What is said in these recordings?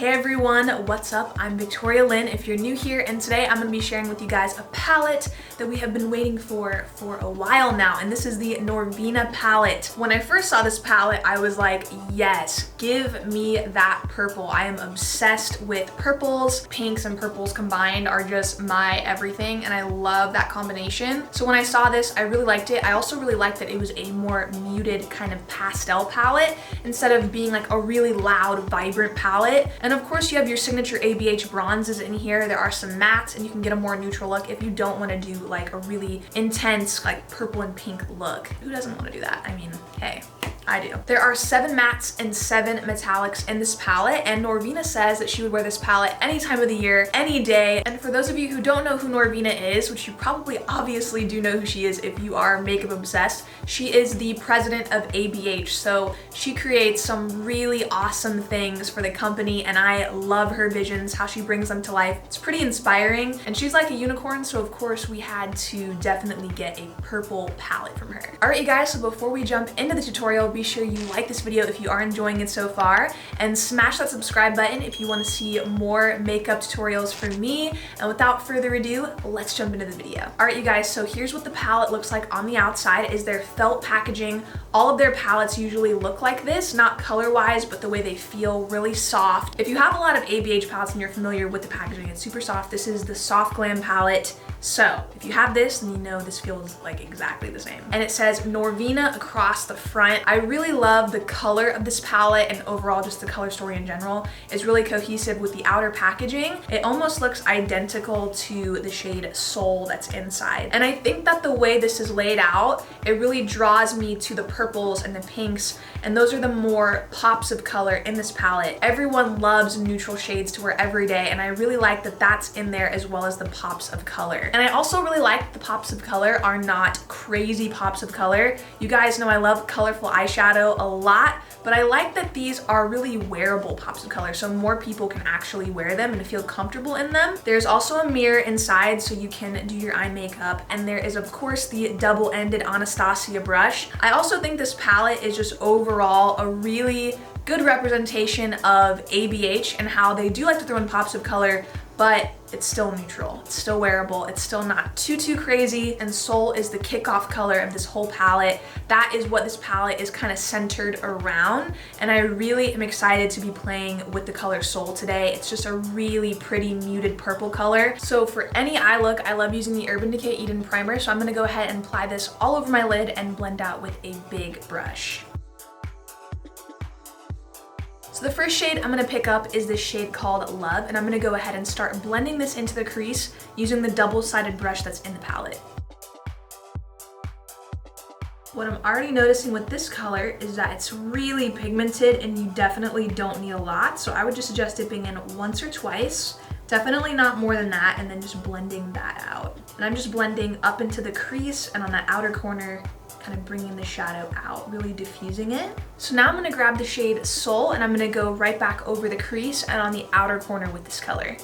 Hey everyone, what's up? I'm Victoria Lynn if you're new here, and today I'm going to be sharing with you guys a palette that we have been waiting for a while now, and this is the Norvina palette. When I first saw this palette, I was like, yes, give me that purple. I am obsessed with purples. Pinks and purples combined are just my everything, and I love that combination. So when I saw this, I really liked it. I also really liked that it was a more muted kind of pastel palette instead of being like a really loud, vibrant palette. And of course you have your signature ABH bronzes in here. There are some mattes, and you can get a more neutral look if you don't want to do like a really intense like purple and pink look. Who doesn't want to do that? I mean, hey, I do. There are 7 mattes and 7 metallics in this palette, and Norvina says that she would wear this palette any time of the year, any day. And for those of you who don't know who Norvina is, which you probably obviously do know who she is if you are makeup obsessed, she is the president of ABH. So she creates some really awesome things for the company, and I love her visions, how she brings them to life. It's pretty inspiring, and she's like a unicorn, so of course we had to definitely get a purple palette from her. All right, you guys, so before we jump into the tutorial, be sure you like this video if you are enjoying it so far, and smash that subscribe button if you want to see more makeup tutorials from me. And without further ado, let's jump into the video. All right, you guys, so here's what the palette looks like on the outside. Is their felt packaging. All of their palettes usually look like this, not color-wise, but the way they feel, really soft. If you have a lot of ABH palettes and you're familiar with the packaging, it's super soft. This is the Soft Glam palette. So if you have this, then you know this feels like exactly the same. And it says Norvina across the front. I really love the color of this palette, and overall just the color story in general is really cohesive with the outer packaging. It almost looks identical to the shade Soul that's inside. And I think that the way this is laid out, it really draws me to the purples and the pinks, and those are the more pops of color in this palette. Everyone loves neutral shades to wear every day, and I really like that that's in there as well as the pops of color. And I also really like the pops of color are not crazy pops of color. You guys know I love colorful eyeshadow a lot, but I like that these are really wearable pops of color, so more people can actually wear them and feel comfortable in them. There's also a mirror inside so you can do your eye makeup, and there is of course the double-ended Anastasia brush. I also think this palette is just overall a really good representation of ABH and how they do like to throw in pops of color, but it's still neutral, it's still wearable, it's still not too crazy, and Soul is the kickoff color of this whole palette. That is what this palette is kind of centered around, and I really am excited to be playing with the color Soul today. It's just a really pretty muted purple color. So for any eye look, I love using the Urban Decay Eden Primer, so I'm gonna go ahead and apply this all over my lid and blend out with a big brush. So the first shade I'm going to pick up is this shade called Love, and I'm going to go ahead and start blending this into the crease using the double-sided brush that's in the palette. What I'm already noticing with this color is that it's really pigmented, and you definitely don't need a lot, so I would just suggest dipping in once or twice. Definitely not more than that, and then just blending that out. And I'm just blending up into the crease and on that outer corner, kind of bringing the shadow out, really diffusing it. So now I'm gonna grab the shade Soul, and I'm gonna go right back over the crease and on the outer corner with this color.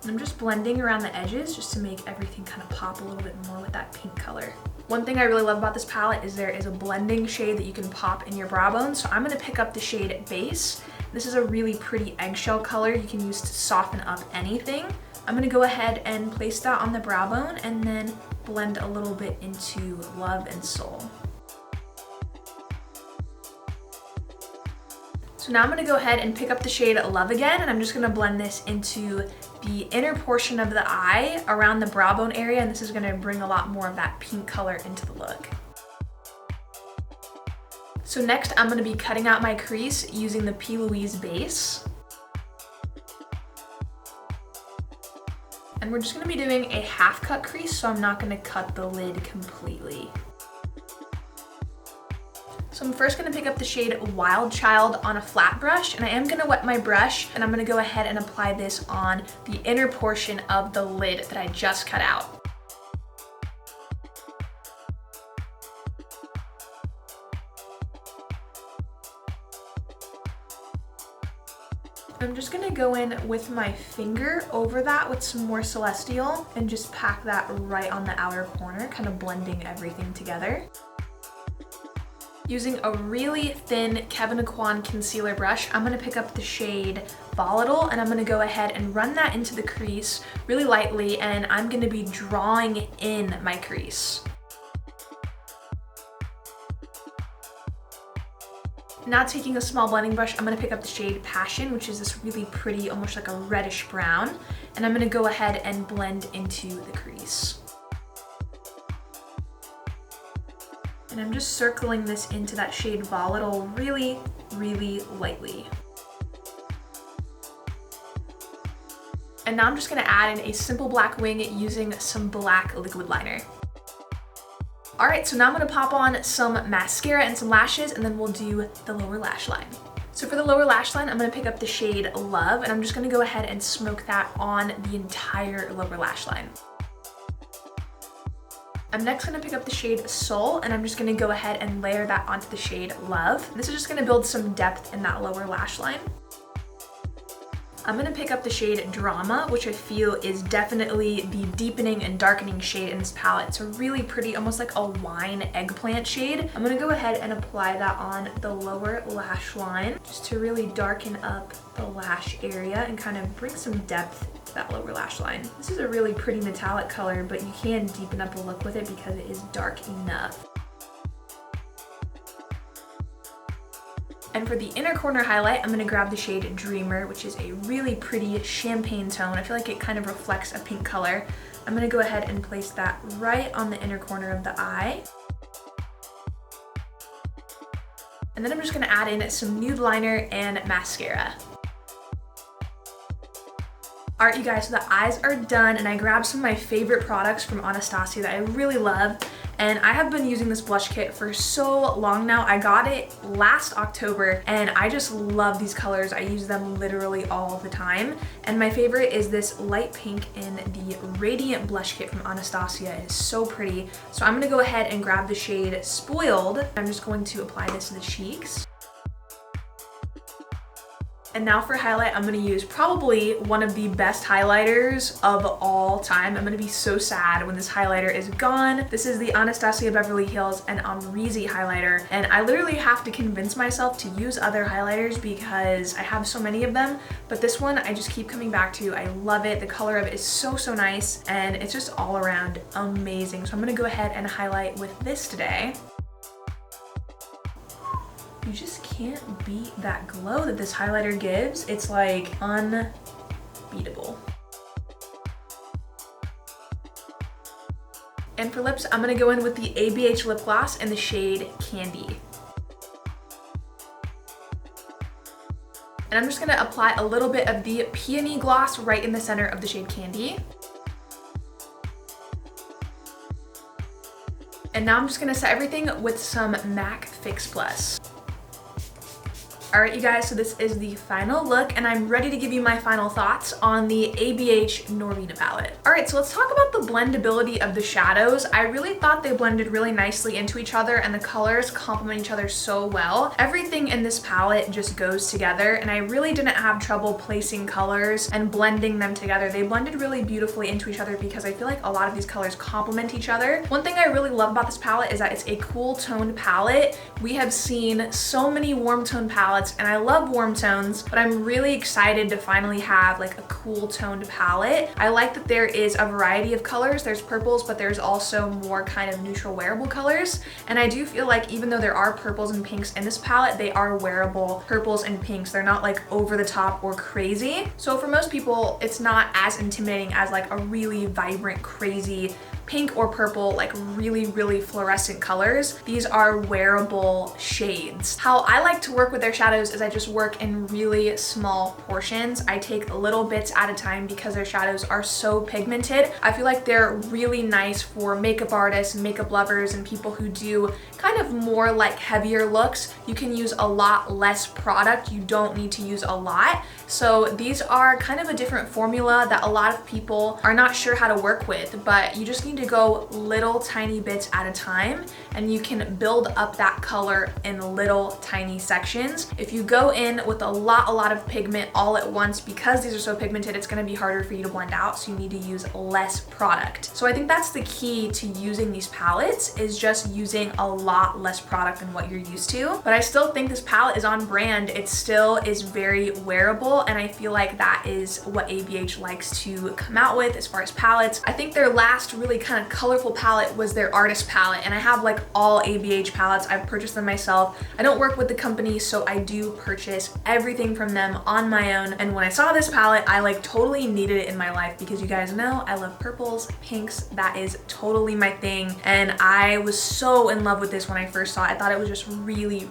And I'm just blending around the edges just to make everything kind of pop a little bit more with that pink color. One thing I really love about this palette is there is a blending shade that you can pop in your brow bone. So I'm gonna pick up the shade Base. This is a really pretty eggshell color you can use to soften up anything. I'm gonna go ahead and place that on the brow bone and then blend a little bit into Love and Soul. So now I'm gonna go ahead and pick up the shade Love again, and I'm just gonna blend this into the inner portion of the eye around the brow bone area, and this is gonna bring a lot more of that pink color into the look. So next I'm gonna be cutting out my crease using the P. Louise base. And we're just gonna be doing a half cut crease, so I'm not gonna cut the lid completely. So I'm first gonna pick up the shade Wild Child on a flat brush, and I am gonna wet my brush, and I'm gonna go ahead and apply this on the inner portion of the lid that I just cut out. I'm just gonna go in with my finger over that with some more Celestial and just pack that right on the outer corner, kind of blending everything together. Using a really thin Kevyn Aucoin concealer brush, I'm gonna pick up the shade Volatile, and I'm gonna go ahead and run that into the crease really lightly, and I'm gonna be drawing in my crease. Now taking a small blending brush, I'm gonna pick up the shade Passion, which is this really pretty, almost like a reddish brown, and I'm gonna go ahead and blend into the crease. And I'm just circling this into that shade Volatile really, really lightly. And now I'm just gonna add in a simple black wing using some black liquid liner. All right, so now I'm gonna pop on some mascara and some lashes, and then we'll do the lower lash line. So for the lower lash line, I'm gonna pick up the shade Love, and I'm just gonna go ahead and smoke that on the entire lower lash line. I'm next gonna pick up the shade Soul, and I'm just gonna go ahead and layer that onto the shade Love. This is just gonna build some depth in that lower lash line. I'm gonna pick up the shade Drama, which I feel is definitely the deepening and darkening shade in this palette. It's a really pretty, almost like a wine eggplant shade. I'm gonna go ahead and apply that on the lower lash line just to really darken up the lash area and kind of bring some depth to that lower lash line. This is a really pretty metallic color, but you can deepen up the look with it because it is dark enough. And for the inner corner highlight, I'm gonna grab the shade Dreamer, which is a really pretty champagne tone. I feel like it kind of reflects a pink color. I'm gonna go ahead and place that right on the inner corner of the eye. And then I'm just gonna add in some nude liner and mascara. All right, you guys, so the eyes are done, and I grabbed some of my favorite products from Anastasia that I really love. And I have been using this blush kit for so long now. I got it last October, and I just love these colors. I use them literally all the time. And my favorite is this light pink in the Radiant blush kit from Anastasia. It is so pretty. So I'm gonna go ahead and grab the shade Spoiled. I'm just going to apply this to the cheeks. And now for highlight, I'm gonna use probably one of the best highlighters of all time. I'm gonna be so sad when this highlighter is gone. This is the Anastasia Beverly Hills and Amrezy highlighter. And I literally have to convince myself to use other highlighters because I have so many of them. But this one, I just keep coming back to. I love it. The color of it is so, so nice. And it's just all around amazing. So I'm gonna go ahead and highlight with this today. You just can't beat that glow that this highlighter gives. It's like unbeatable. And for lips, I'm gonna go in with the ABH lip gloss in the shade Candy. And I'm just gonna apply a little bit of the Peony gloss right in the center of the shade Candy. And now I'm just gonna set everything with some MAC Fix Plus. All right, you guys, so this is the final look, and I'm ready to give you my final thoughts on the ABH Norvina palette. All right, so let's talk about the blendability of the shadows. I really thought they blended really nicely into each other, and the colors complement each other so well. Everything in this palette just goes together, and I really didn't have trouble placing colors and blending them together. They blended really beautifully into each other because I feel like a lot of these colors complement each other. One thing I really love about this palette is that it's a cool toned palette. We have seen so many warm toned palettes, and I love warm tones, but I'm really excited to finally have like a cool toned palette. I like that there is a variety of colors. There's purples, but there's also more kind of neutral wearable colors. And I do feel like even though there are purples and pinks in this palette, they are wearable purples and pinks. They're not like over the top or crazy. So for most people, it's not as intimidating as like a really vibrant, crazy pink or purple, like really, really fluorescent colors. These are wearable shades. How I like to work with their shadows is I just work in really small portions. I take little bits at a time because their shadows are so pigmented. I feel like they're really nice for makeup artists, makeup lovers, and people who do kind of more like heavier looks. You can use a lot less product. You don't need to use a lot. So these are kind of a different formula that a lot of people are not sure how to work with, but you just need to to go little tiny bits at a time, and you can build up that color in little tiny sections. If you go in with a lot of pigment all at once, because these are so pigmented, it's gonna be harder for you to blend out, so you need to use less product. So I think that's the key to using these palettes, is just using a lot less product than what you're used to. But I still think this palette is on brand. It still is very wearable, and I feel like that is what ABH likes to come out with as far as palettes. I think their last really kind of colorful palette was their artist palette, and I have like all ABH palettes. I've purchased them myself. I don't work with the company, so I do purchase everything from them on my own. And when I saw this palette, I like totally needed it in my life, because you guys know I love purples, pinks. That is totally my thing. And I was so in love with this when I first saw it. I thought it was just really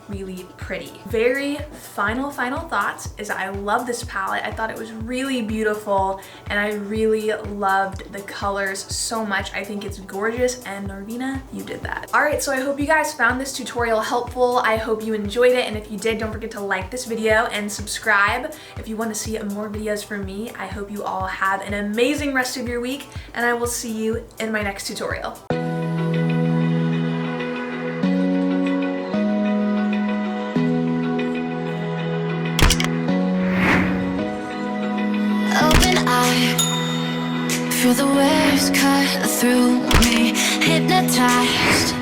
pretty. Very final thoughts is I love this palette. I thought it was really beautiful, and I really loved the colors so much. I think it's gorgeous, and Norvina, you did that. All right, so I hope you guys found this tutorial helpful. I hope you enjoyed it, and if you did, don't forget to like this video and subscribe if you want to see more videos from me. I hope you all have an amazing rest of your week, and I will see you in my next tutorial. Feel the waves cut through me, hypnotized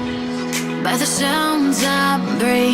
by the sounds I'm breathing.